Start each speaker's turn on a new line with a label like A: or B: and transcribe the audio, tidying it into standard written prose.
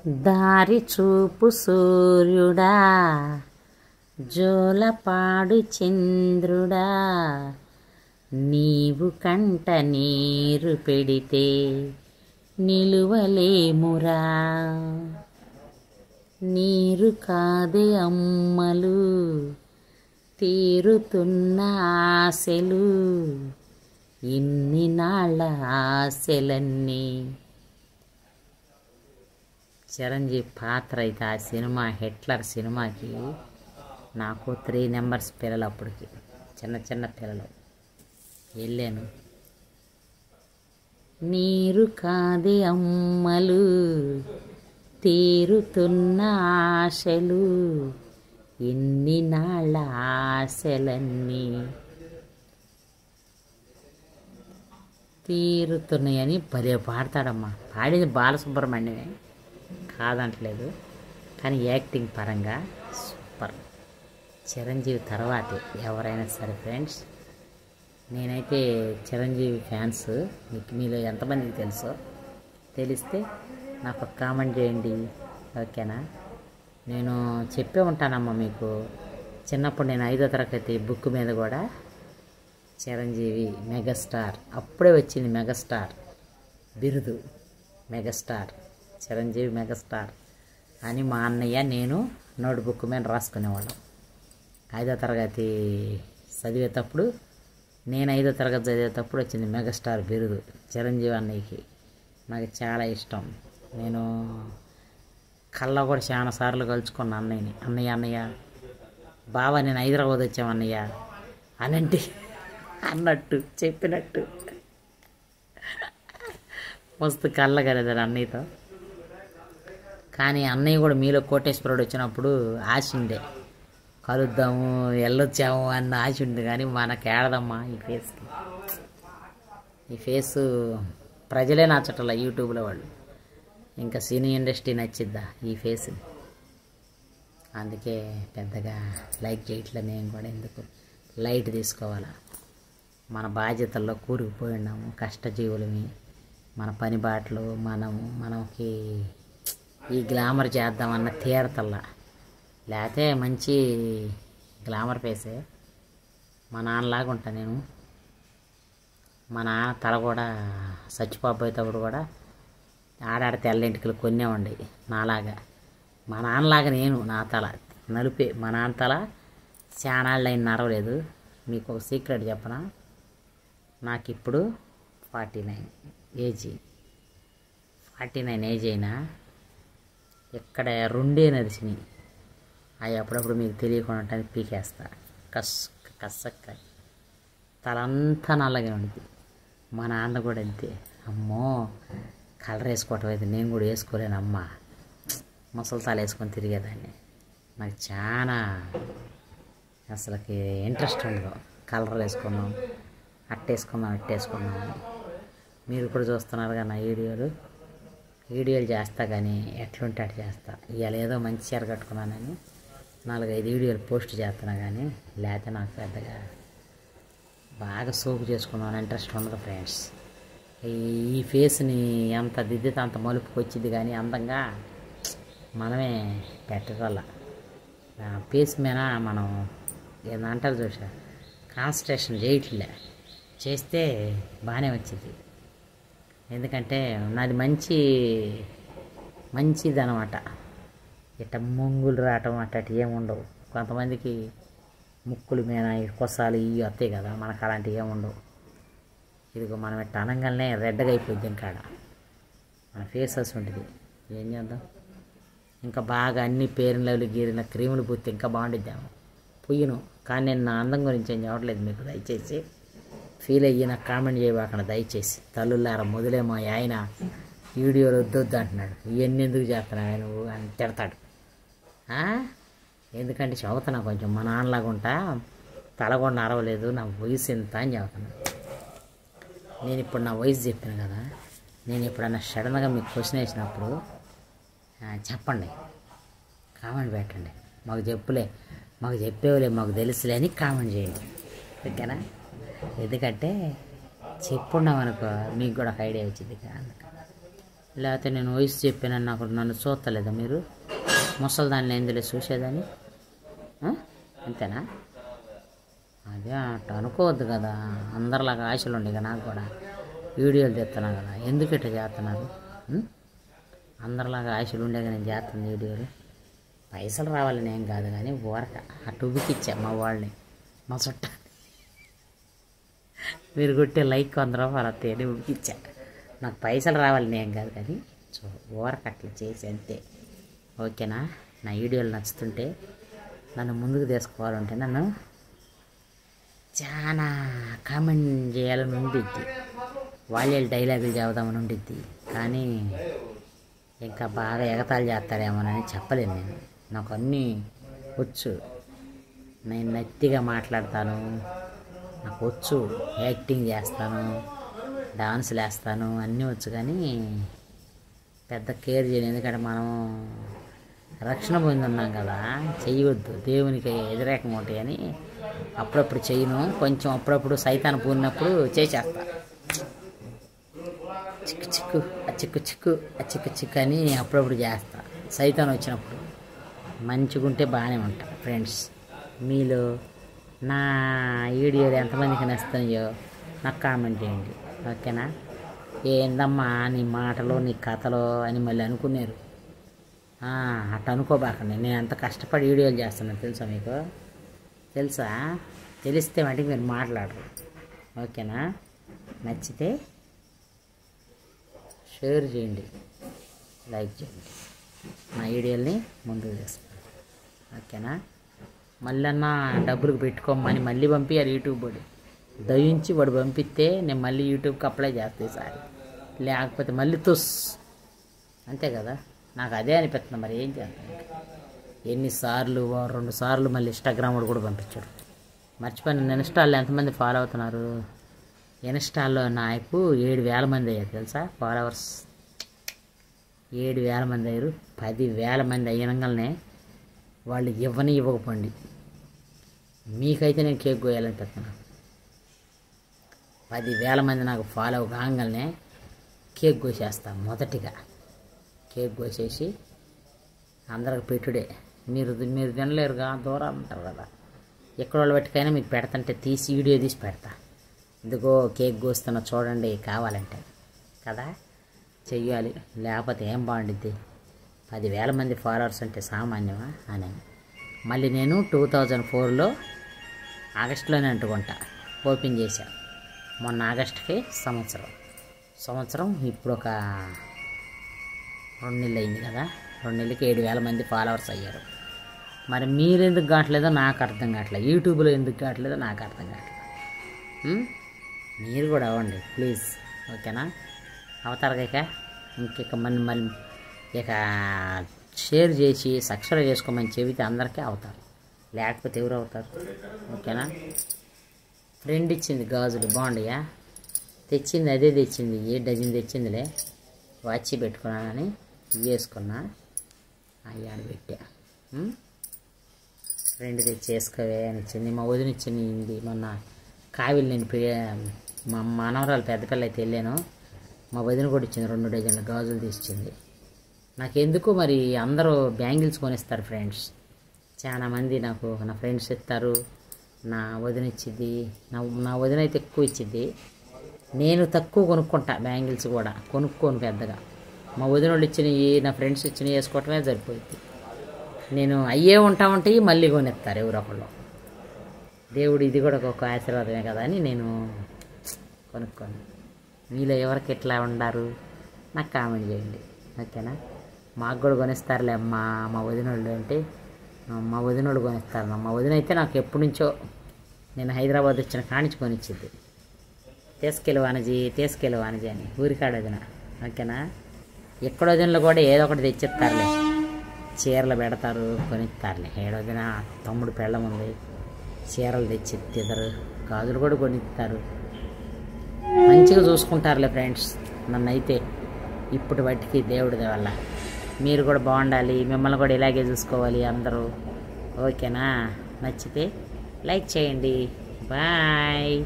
A: దారి చూపు సూర్యుడా, జోలపాడు చంద్రుడా, నీవు కంట నీరు పెడితే నిలువలేమురా. నీరు కాదే అమ్మలు, తీరుతున్న ఆశలు, ఇన్ని నాళ్ళ ఆశలన్నీ. చిరంజీవి పాత్ర అయితే ఆ సినిమా హిట్లర్ సినిమాకి నాకు 3 నెంబర్స్ పిల్లలు, అప్పటికి చిన్న చిన్న పిల్లలు వెళ్ళాను. నీరు కాదే అమ్మలు, తీరుతున్న ఆశలు, ఎన్ని నాళ్ళ ఆశలన్నీ తీరుతున్నాయని భలే పాడతాడమ్మా. పాడేది బాలసుబ్రహ్మణ్యమే కాదంటలేదు, కానీ యాక్టింగ్ పరంగా సూపర్. చిరంజీవి తర్వాతే ఎవరైనా సరే ఫ్రెండ్స్. నేనైతే చిరంజీవి ఫ్యాన్స్. మీలో ఎంతమందికి తెలుసో తెలిస్తే నాకు కామెంట్ చేయండి, ఓకేనా? నేను చెప్పే ఉంటానమ్మా మీకు. చిన్నప్పుడు నేను 5వ తరగతి బుక్ మీద కూడా చిరంజీవి మెగాస్టార్, అప్పుడే వచ్చింది మెగాస్టార్ బిరుదు. మెగాస్టార్ చిరంజీవి మెగాస్టార్ అని మా అన్నయ్య నేను నోట్బుక్ మీద రాసుకునేవాళ్ళం. 5వ తరగతి చదివేటప్పుడు, నేను 5వ తరగతి చదివేటప్పుడు వచ్చింది మెగాస్టార్ బిరుదు చిరంజీవి అన్నయ్యకి. నాకు చాలా ఇష్టం. నేను కళ్ళ కూడా చాలా సార్లు కలుసుకున్న అన్నయ్యని. అన్నయ్య బావా నేను హైదరాబాద్ వచ్చాం అన్నయ్య అనంటే అన్నట్టు చెప్పినట్టు మస్తు కళ్ళ కలదారు అన్నయ్యతో. కానీ అన్నయ్య కూడా మీలో కోటేశ్వరుడు వచ్చినప్పుడు ఆశ ఉండే, కలుద్దాము వెళ్ళొచ్చాము అన్న ఆశ ఉంది. కానీ మనకు ఏడదమ్మా ఈ ఫేస్కి. ఈ ఫేసు ప్రజలే నచ్చటల యూట్యూబ్లో వాళ్ళు, ఇంకా సినీ ఇండస్ట్రీ నచ్చిద్దా ఈ ఫేస్ని? అందుకే పెద్దగా లైక్ చేయట్లే. నేను కూడా ఎందుకు లైట్ తీసుకోవాలా? మన బాధ్యతల్లో కూరుకుపోయి ఉన్నాము, కష్టజీవులమి. మన పని బాటలు మనకి ఈ గ్లామర్ చేద్దామన్న తీరతల్లా. లేకపోతే మంచి గ్లామర్ ఫేసే. మా నాన్నలాగా ఉంటా నేను. మా నాన్న తల కూడా చచ్చిపోయేటప్పుడు కూడా ఆడాడ తెల్లింటికలు కొన్నే ఉండేవి నాలాగా. మా నాన్నలాగా నేను, నా తల నలిపే. మా నాన్న తల చానాళ్ళైన నరవలేదు. మీకు ఒక సీక్రెట్ చెప్పనా? నాకు ఇప్పుడు 49 ఏజ్. 49 ఏజ్ అయినా ఇక్కడ 2 నరిసినాయి. అవి అప్పుడప్పుడు మీకు తెలియకుండా పీకేస్తా. కස්සక్క తలంతా నల్లగా ఉంటుంది. మా నాన్న కూడా అంతే. అమ్మో కలర్ వేసుకోవటం అయితే నేను కూడా వేసుకోలేను అమ్మ. ముసలి తాలు వేసుకొని తిరిగేదాన్ని. నాకు చాలా అసలుకి ఇంట్రెస్ట్ ఉండదు. కలర్ వేసుకున్నాం, అట్టేసుకున్నాం. మీరు కూడా చూస్తున్నారుగా నా వీడియోలు చేస్తా, కానీ ఎట్లుంటే అటు చేస్తా. ఇవాళ ఏదో మంచి చీర కట్టుకున్నానని 4-5 వీడియోలు పోస్ట్ చేస్తున్నా, కానీ లేకపోతే నాకు పెద్దగా బాగా సోపు చేసుకున్నాను ఇంట్రెస్ట్ ఉండదు ఫ్రెండ్స్. ఈ ఫేస్ని ఎంత దిద్దితే అంత మలుపుకి వచ్చింది, కానీ అందంగా మనమే పెట్టగల ఫేస్ మీద మనం ఏదంటారు చూసా, కాన్సన్ట్రేషన్ చేయట్లే. చేస్తే బాగానే వచ్చింది. ఎందుకంటే నాది మంచిది అనమాట. ఇట్ట ముంగులు రావటం అట్టటి ఏముండవు. కొంతమందికి ముక్కులు మీద కొసాలు ఇవి వస్తాయి కదా, మనకు అలాంటివి ఏముండవు. ఇదిగో మనం ఇట్ట అనగానే రెడ్గా అయిపోద్ది. ఇంకా మన ఫేస్ వస్తు ఉంటుంది. ఏం చేద్దాం? ఇంకా బాగా అన్ని పేరులవి గీరిన క్రీములు పూస్తే ఇంకా బాగుండిద్దాము. పుయ్యను. కానీ నేను నా అందం గురించి ఏం చెప్పట్లేదు మీకు. దయచేసి ఫీల్ అయ్యి నాకు కామెంట్ చేయబాకండి దయచేసి. తల్లులారా మొదలేమో ఆయన వీడియోలు వద్దొద్దు అంటున్నాడు. ఇవన్నీ ఎందుకు చేస్తున్నావు నువ్వు అని తిడతాడు. ఎందుకంటే చదువుతున్నా కొంచెం మా నాన్నలాగా ఉంటా, తల కూడా నరవలేదు, నా వయసు ఎంత అని చెబుతున్నాను. నేను ఇప్పుడు నా వయసు చెప్పాను కదా. నేను ఎప్పుడన్నా సడన్గా మీకు క్వశ్చన్ వేసినప్పుడు చెప్పండి, కామెంట్ పెట్టండి. మాకు చెప్పేవులే మాకు తెలుసులే అని కామెంట్ చేయండి, ఓకేనా? ఎందుకంటే చెప్పున్నాం అనుకో మీకు కూడా ఒక ఐడియా వచ్చింది. అందుకని లేకపోతే నేను వయసు చెప్పానని నాకు నన్ను చూస్తలేదా మీరు? ముసలిదాన్ని ఎందులో చూసేదాన్ని? అంతేనా? అదే అట్ట అనుకోవద్దు కదా. అందరిలాగా ఆశలు ఉండే కదా. నాకు కూడా వీడియోలు తెస్తున్నా కదా. ఎందుకు ఇట్లా చేస్తున్నారు? అందరిలాగా ఆశలు ఉండేగా నేను చేస్తాను వీడియోలు. పైసలు రావాలని ఏం కాదు కానీ ఊరక అటు ఉబికిచ్చా మా వాళ్ళని, మా చుట్ట. మీరు కొట్టే లైక్ 100 రూపాయలు వస్తాయని ఉబికిచ్చా. నాకు పైసలు రావాలని ఏం కాదు కానీ ఊరక అట్లా చేసి అంతే. ఓకేనా? నా వీడియోలు నచ్చుతుంటే నన్ను ముందుకు తీసుకోవాలంటే నన్ను చాలా కామెంట్ చేయాలని ఉండిద్ది, వాళ్ళే డైలాగులు చెబుదామని ఉండిద్ది. కానీ ఇంకా బాగా ఎగతాళి చేస్తారేమోనని చెప్పలేను. నాకు అన్నీ వచ్చు. నేను నత్తిగా మాట్లాడతాను, నాకు వచ్చు. యాక్టింగ్ చేస్తాను, డాన్సులు వేస్తాను, అన్నీ వచ్చు. కానీ పెద్ద కేర్ చేయను. ఎందుకంటే మనం రక్షణ పొంది ఉన్నాం కదా. చెయ్యవద్దు, దేవునికి వ్యతిరేకం ఉంటాయి అని అప్పుడప్పుడు చెయ్యను. కొంచెం అప్పుడప్పుడు సైతాన్ని పూరినప్పుడు చేసేస్తా. చిక్కు చిక్కు చిక్కు చిక్కు చిక్కు చిక్కు అని అప్పుడప్పుడు చేస్తా. సైతాన్ వచ్చినప్పుడు మంచిగుంటే బాగానే ఉంటా. ఫ్రెండ్స్, మీలో నా వీడియోలు ఎంతమందికి నచ్చుతాయో నాకు కామెంట్ చేయండి. ఓకేనా? ఏందమ్మా నీ మాటలు నీ కథలు అని మళ్ళీ అనుకున్నారు. అట్ట అనుకోబాకండి. నేను ఎంత కష్టపడి వీడియోలు చేస్తున్నాను తెలుసా మీకు? తెలుసా? తెలిస్తే వాటికి మీరు మాట్లాడరు. ఓకేనా? నచ్చితే షేర్ చేయండి, లైక్ చేయండి, నా వీడియోల్ని ముందుకు తీసుకోండి. ఓకేనా? మళ్ళీ డబ్బులకు పెట్టుకోమని మళ్ళీ పంపించారు యూట్యూబ్ వాడు. దయించి వాడు పంపిస్తే నేను మళ్ళీ యూట్యూబ్కి అప్లై చేస్తాను సార్. లేకపోతే మళ్ళీ అంతే కదా. నాకు అదే అనిపిస్తుంది. మరి ఏం చేస్తాను? ఎన్నిసార్లు 2 సార్లు మళ్ళీ ఇన్స్టాగ్రామ్ వాడు కూడా పంపించాడు. మర్చిపోయిన ఇన్స్టాల్లో ఎంతమంది ఫాలో అవుతున్నారు? ఇన్స్టాల్లో నాకు 7,000 మంది అయ్యారు తెలుసా ఫాలోవర్స్. 7,000 మంది అయ్యారు. 10,000 మంది అయినంగానే వాళ్ళు ఇవ్వకపోండి. మీకైతే నేను కేక్ కోయాలనిపిస్తున్నాను. 10,000 మంది నాకు ఫాలో కాగానే కేక్ కోసేస్తాను. మొదటిగా కేక్ కోసేసి అందరికి పెట్టుడే. మీరు తినలేరుగా, దూరం ఉంటారు కదా. ఎక్కడ వాళ్ళు పెట్టుకైనా మీకు పెడతంటే తీసి వీడియో తీసి పెడతా. ఇదిగో కేక్ కోస్తున్నా చూడండి కావాలంటే కదా. చెయ్యాలి, లేకపోతే ఏం బాగుండిద్ది? 10,000 మంది ఫాలోవర్స్ అంటే సామాన్యమా అని. మళ్ళీ నేను 2004లో ఆగస్టులోనే అంటుకుంటా ఓపెన్ చేశా. మొన్న ఆగస్టుకి సంవత్సరం ఇప్పుడు ఒక 2 నెలలు అయింది కదా. 2 నెలలకి 7,000 మంది ఫాలోవర్స్ అయ్యారు. మరి మీరు ఎందుకు కావట్లేదో నాకు అర్థం కావట్లేదు. యూట్యూబ్లో ఎందుకు కావట్లేదో నాకు అర్థం కావట్లేదు. మీరు కూడా అవ్వండి ప్లీజ్. ఓకేనా? అవుతారు ఇక మళ్ళీ ఇక షేర్ చేసి సబ్స్క్రైబ్ చేసుకోమని చెబితే అందరికీ అవుతారు. లేకపోతే ఎవరు అవుతారు? ఓకేనా? ఫ్రెండ్ ఇచ్చింది గాజులు బాగుండయా, తెచ్చింది అదే తెచ్చింది. 7 డజన్ తెచ్చిందిలే. వాచి పెట్టుకున్నానని వేసుకున్నా, అయ్యాడు పెట్టా. ఫ్రెండ్ తెచ్చేసుకోవే అని ఇచ్చింది. మా వదిన ఇచ్చింది. మొన్న కావిలి నేను మా మనవరాలు పెద్ద పిల్ల అయితే వెళ్ళాను. మా వదిన కూడా ఇచ్చింది. 2 డజన్ల గాజులు తీసిచ్చింది. నాకెందుకు మరి అందరూ బ్యాంగిల్స్ కొనిస్తారు ఫ్రెండ్స్. చాలామంది నాకు నా ఫ్రెండ్స్ ఇస్తారు. నా వదిన ఇచ్చింది. నా వదిన అయితే ఎక్కువ ఇచ్చింది. నేను తక్కువ కొనుక్కుంటా. బ్యాంగిల్స్ కూడా కొనుక్కోను పెద్దగా. మా వదిన వాళ్ళు ఇచ్చినవి నా ఫ్రెండ్స్ ఇచ్చినవి వేసుకోవటమే సరిపోయింది. నేను అయ్యే ఉంటాయి మళ్ళీ కొనిస్తారు ఎవరొకళ్ళు. దేవుడు ఇది కూడా ఒక ఆశీర్వాదమే కదా అని నేను కొనుక్కోను. మీలో ఎవరికి ఎట్లా ఉండారు నాకు కామెంట్ చేయండి. ఓకేనా? మాకు కూడా కొనిస్తారులే మా వదిన వాళ్ళు అంటే మా వదిన వాళ్ళు కొనిస్తారు. మా వదిన అయితే నాకు ఎప్పటి నుంచో నేను హైదరాబాద్ వచ్చిన కానించి కొనిచ్చింది. తీసుకెళ్ళి వానజీ అని ఊరికాడ వదిన. ఓకేనా? ఎక్కడ వదినలో కూడా ఏదో ఒకటి తెచ్చిస్తారులే. చీరలు పెడతారు, కొనిస్తారులే. ఏడవదిన తమ్ముడు పెళ్ళం ఉంది, చీరలు తెచ్చి ఇద్దరు, గాజులు కూడా కొనిస్తారు. మంచిగా చూసుకుంటారులే ఫ్రెండ్స్ నన్ను అయితే. ఇప్పుడు వాటికి దేవుడి వల్ల మీరు కూడా బాగుండాలి, మిమ్మల్ని కూడా ఇలాగే చూసుకోవాలి అందరూ. ఓకేనా? నచ్చితే లైక్ చేయండి. బాయ్.